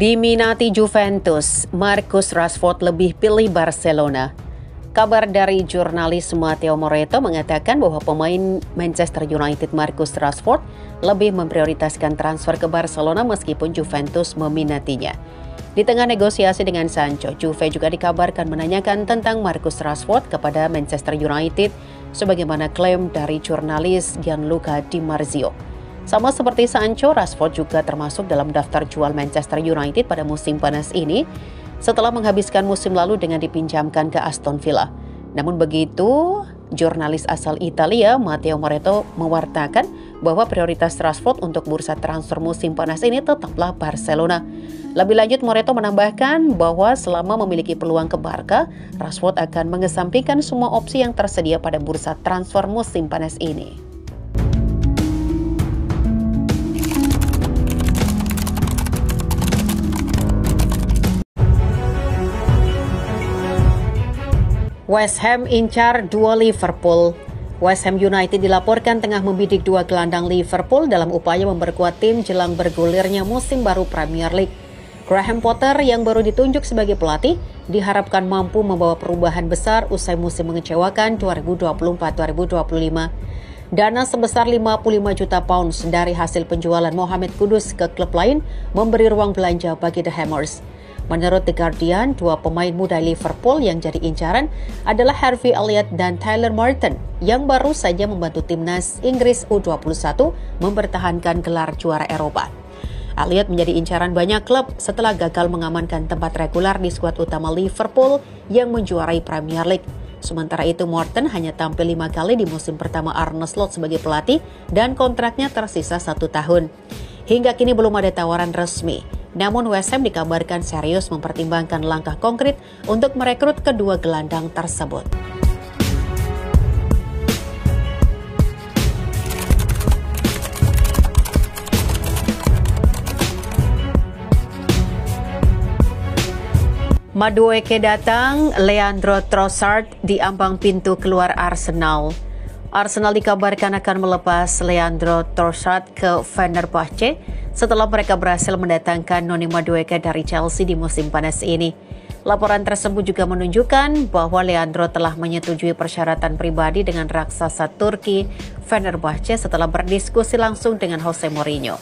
Diminati Juventus, Marcus Rashford lebih pilih Barcelona. Kabar dari jurnalis Matteo Moretto mengatakan bahwa pemain Manchester United Marcus Rashford lebih memprioritaskan transfer ke Barcelona meskipun Juventus meminatinya. Di tengah negosiasi dengan Sancho, Juve juga dikabarkan menanyakan tentang Marcus Rashford kepada Manchester United sebagaimana klaim dari jurnalis Gianluca Di Marzio. Sama seperti Sancho, Rashford juga termasuk dalam daftar jual Manchester United pada musim panas ini setelah menghabiskan musim lalu dengan dipinjamkan ke Aston Villa. Namun begitu, jurnalis asal Italia Matteo Moretto mewartakan bahwa prioritas Rashford untuk bursa transfer musim panas ini tetaplah Barcelona. Lebih lanjut, Moretto menambahkan bahwa selama memiliki peluang ke Barca, Rashford akan mengesampingkan semua opsi yang tersedia pada bursa transfer musim panas ini. West Ham incar dua Liverpool. West Ham United dilaporkan tengah membidik dua gelandang Liverpool dalam upaya memperkuat tim jelang bergulirnya musim baru Premier League. Graham Potter yang baru ditunjuk sebagai pelatih diharapkan mampu membawa perubahan besar usai musim mengecewakan 2024-2025. Dana sebesar 55 juta pounds dari hasil penjualan Mohamed Kudus ke klub lain memberi ruang belanja bagi The Hammers. Menurut The Guardian, dua pemain muda Liverpool yang jadi incaran adalah Harvey Elliott dan Tyler Martin yang baru saja membantu timnas Inggris U21 mempertahankan gelar juara Eropa. Elliott menjadi incaran banyak klub setelah gagal mengamankan tempat reguler di skuad utama Liverpool yang menjuarai Premier League. Sementara itu, Martin hanya tampil 5 kali di musim pertama Arne Slot sebagai pelatih dan kontraknya tersisa 1 tahun. Hingga kini belum ada tawaran resmi. Namun West Ham dikabarkan serius mempertimbangkan langkah konkret untuk merekrut kedua gelandang tersebut. Madueke datang, Leandro Trossard di ambang pintu keluar Arsenal. Arsenal dikabarkan akan melepas Leandro Trossard ke Fenerbahce setelah mereka berhasil mendatangkan Noni Madueke dari Chelsea di musim panas ini. Laporan tersebut juga menunjukkan bahwa Leandro telah menyetujui persyaratan pribadi dengan raksasa Turki Fenerbahce setelah berdiskusi langsung dengan Jose Mourinho.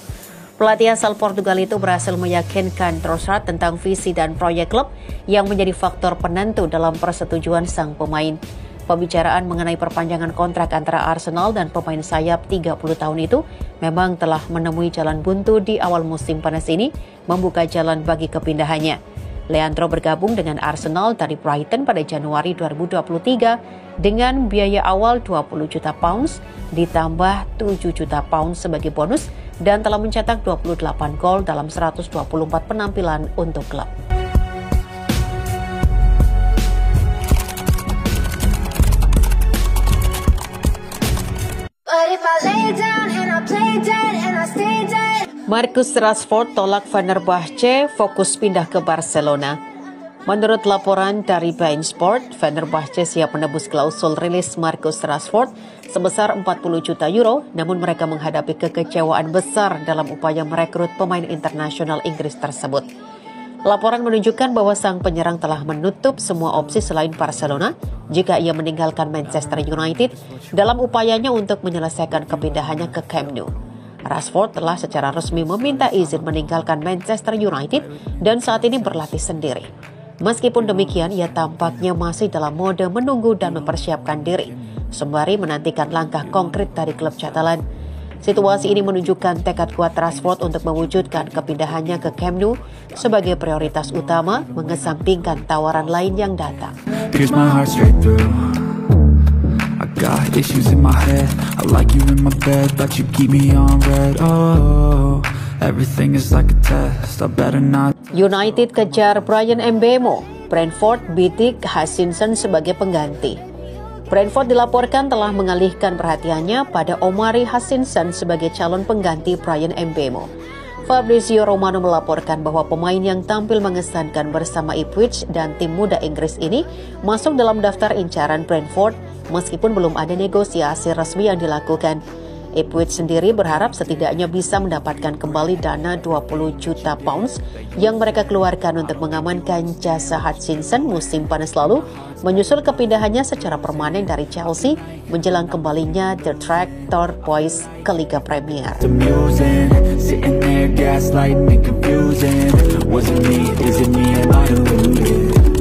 Pelatih asal Portugal itu berhasil meyakinkan Trossard tentang visi dan proyek klub yang menjadi faktor penentu dalam persetujuan sang pemain. Pembicaraan mengenai perpanjangan kontrak antara Arsenal dan pemain sayap 30 tahun itu memang telah menemui jalan buntu di awal musim panas ini, membuka jalan bagi kepindahannya. Leandro bergabung dengan Arsenal dari Brighton pada Januari 2023 dengan biaya awal 20 juta pounds ditambah 7 juta pounds sebagai bonus dan telah mencetak 28 gol dalam 124 penampilan untuk klub. Marcus Rashford tolak Fenerbahce, fokus pindah ke Barcelona. Menurut laporan dari Bein Sport, Fenerbahce siap menebus klausul rilis Marcus Rashford sebesar 40 juta euro, namun mereka menghadapi kekecewaan besar dalam upaya merekrut pemain internasional Inggris tersebut. Laporan menunjukkan bahwa sang penyerang telah menutup semua opsi selain Barcelona jika ia meninggalkan Manchester United dalam upayanya untuk menyelesaikan kepindahannya ke Camp Nou. Rashford telah secara resmi meminta izin meninggalkan Manchester United dan saat ini berlatih sendiri. Meskipun demikian, ia tampaknya masih dalam mode menunggu dan mempersiapkan diri, sembari menantikan langkah konkret dari klub Catalan. Situasi ini menunjukkan tekad kuat Rashford untuk mewujudkan kepindahannya ke Camp Nou sebagai prioritas utama, mengesampingkan tawaran lain yang datang. Got issues in my head, I like you in my bed, but you keep me on red, oh, everything is like a test, I better not. United kejar Bryan Mbeumo, Brentford bidik Hutchinson sebagai pengganti. Brentford dilaporkan telah mengalihkan perhatiannya pada Omari Hutchinson sebagai calon pengganti Bryan Mbeumo. Fabrizio Romano melaporkan bahwa pemain yang tampil mengesankan bersama Ipswich dan tim muda Inggris ini masuk dalam daftar incaran Brentford meskipun belum ada negosiasi resmi yang dilakukan. Ipswich sendiri berharap setidaknya bisa mendapatkan kembali dana 20 juta pounds yang mereka keluarkan untuk mengamankan jasa Hutchinson musim panas lalu, menyusul kepindahannya secara permanen dari Chelsea menjelang kembalinya The Tractor Boys ke Liga Premier.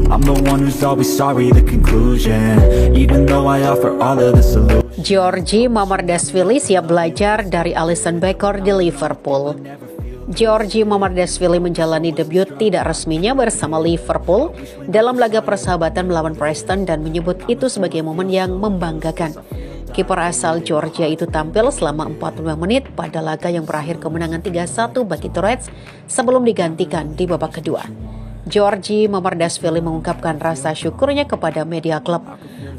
I'm the one who's always sorry, the conclusion. Even though I offer all of the solutions. Georgie Mamardashvili siap belajar dari Alisson Becker di Liverpool. Georgie Mamardashvili menjalani debut tidak resminya bersama Liverpool dalam laga persahabatan melawan Preston dan menyebut itu sebagai momen yang membanggakan. Kiper asal Georgia itu tampil selama 45 menit pada laga yang berakhir kemenangan 3-1 bagi The Reds sebelum digantikan di babak kedua. Georgie Mamardashvili mengungkapkan rasa syukurnya kepada media klub.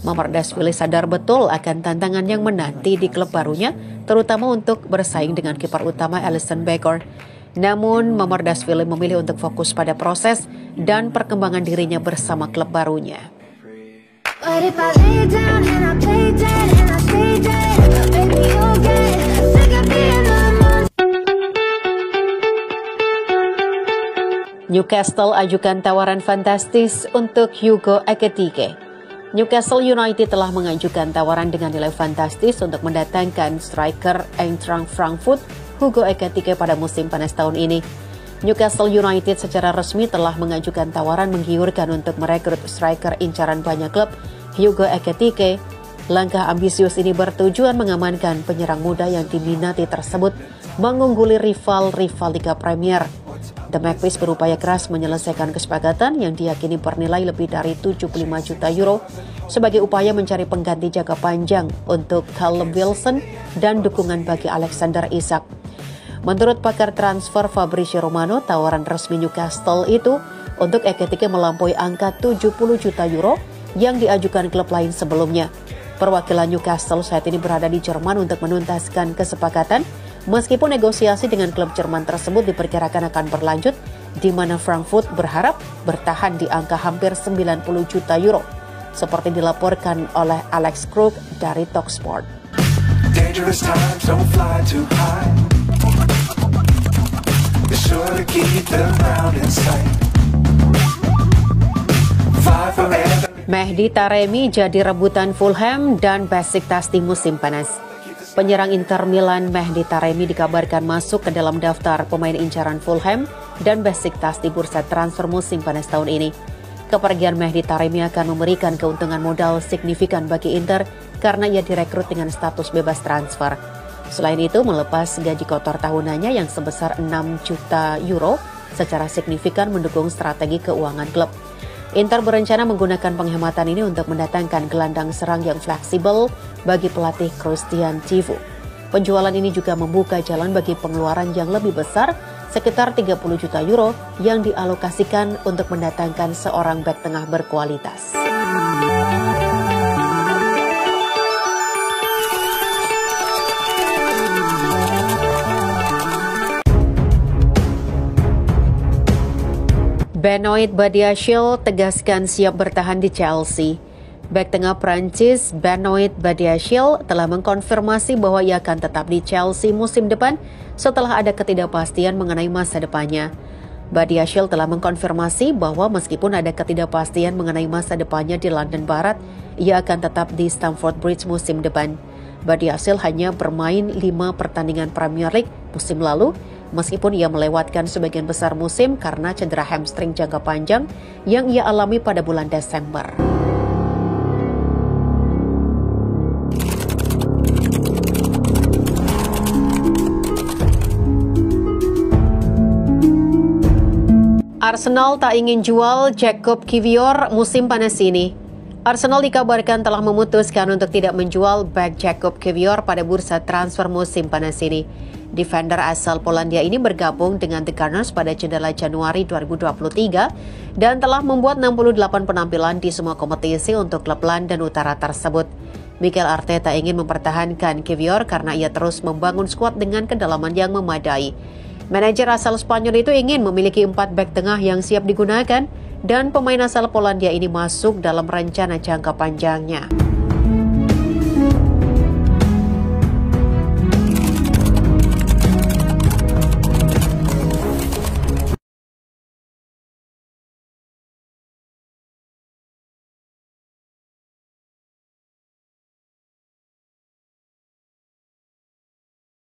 Mamardashvili sadar betul akan tantangan yang menanti di klub barunya, terutama untuk bersaing dengan kiper utama Alisson Becker. Namun, Mamardashvili memilih untuk fokus pada proses dan perkembangan dirinya bersama klub barunya. Newcastle ajukan tawaran fantastis untuk Hugo Ekitike. Newcastle United telah mengajukan tawaran dengan nilai fantastis untuk mendatangkan striker Eintracht Frankfurt Hugo Ekitike pada musim panas tahun ini. Newcastle United secara resmi telah mengajukan tawaran menggiurkan untuk merekrut striker incaran banyak klub Hugo Ekitike. Langkah ambisius ini bertujuan mengamankan penyerang muda yang diminati tersebut mengungguli rival-rival Liga Premier. The Magpies berupaya keras menyelesaikan kesepakatan yang diyakini bernilai lebih dari 75 juta euro sebagai upaya mencari pengganti jangka panjang untuk Callum Wilson dan dukungan bagi Alexander Isak. Menurut pakar transfer Fabrizio Romano, tawaran resmi Newcastle itu untuk Ekitike melampaui angka 70 juta euro yang diajukan klub lain sebelumnya. Perwakilan Newcastle saat ini berada di Jerman untuk menuntaskan kesepakatan. Meskipun negosiasi dengan klub Jerman tersebut diperkirakan akan berlanjut, di mana Frankfurt berharap bertahan di angka hampir 90 juta euro, seperti dilaporkan oleh Alex Krug dari Talksport. Mehdi Taremi jadi rebutan Fulham dan Besiktas di musim panas. Penyerang Inter Milan Mehdi Taremi dikabarkan masuk ke dalam daftar pemain incaran Fulham dan Besiktas di bursa transfer musim panas tahun ini. Kepergian Mehdi Taremi akan memberikan keuntungan modal signifikan bagi Inter karena ia direkrut dengan status bebas transfer. Selain itu, melepas gaji kotor tahunannya yang sebesar 6 juta euro secara signifikan mendukung strategi keuangan klub. Inter berencana menggunakan penghematan ini untuk mendatangkan gelandang serang yang fleksibel bagi pelatih Christian Chivu. Penjualan ini juga membuka jalan bagi pengeluaran yang lebih besar, sekitar 30 juta euro yang dialokasikan untuk mendatangkan seorang bek tengah berkualitas. Benoit Badiashile tegaskan siap bertahan di Chelsea. Bek tengah Prancis Benoit Badiashile telah mengkonfirmasi bahwa ia akan tetap di Chelsea musim depan setelah ada ketidakpastian mengenai masa depannya. Badiashile telah mengkonfirmasi bahwa meskipun ada ketidakpastian mengenai masa depannya di London Barat, ia akan tetap di Stamford Bridge musim depan. Badiashile hanya bermain 5 pertandingan Premier League musim lalu, meskipun ia melewatkan sebagian besar musim karena cedera hamstring jangka panjang yang ia alami pada bulan Desember. Arsenal tak ingin jual Jakub Kiwior musim panas ini. Arsenal dikabarkan telah memutuskan untuk tidak menjual bek Jakub Kiwior pada bursa transfer musim panas ini. Defender asal Polandia ini bergabung dengan The Gunners pada jendela Januari 2023 dan telah membuat 68 penampilan di semua kompetisi untuk klub London Utara tersebut. Mikel Arteta ingin mempertahankan Kiwior karena ia terus membangun skuad dengan kedalaman yang memadai. Manajer asal Spanyol itu ingin memiliki 4 bek tengah yang siap digunakan dan pemain asal Polandia ini masuk dalam rencana jangka panjangnya.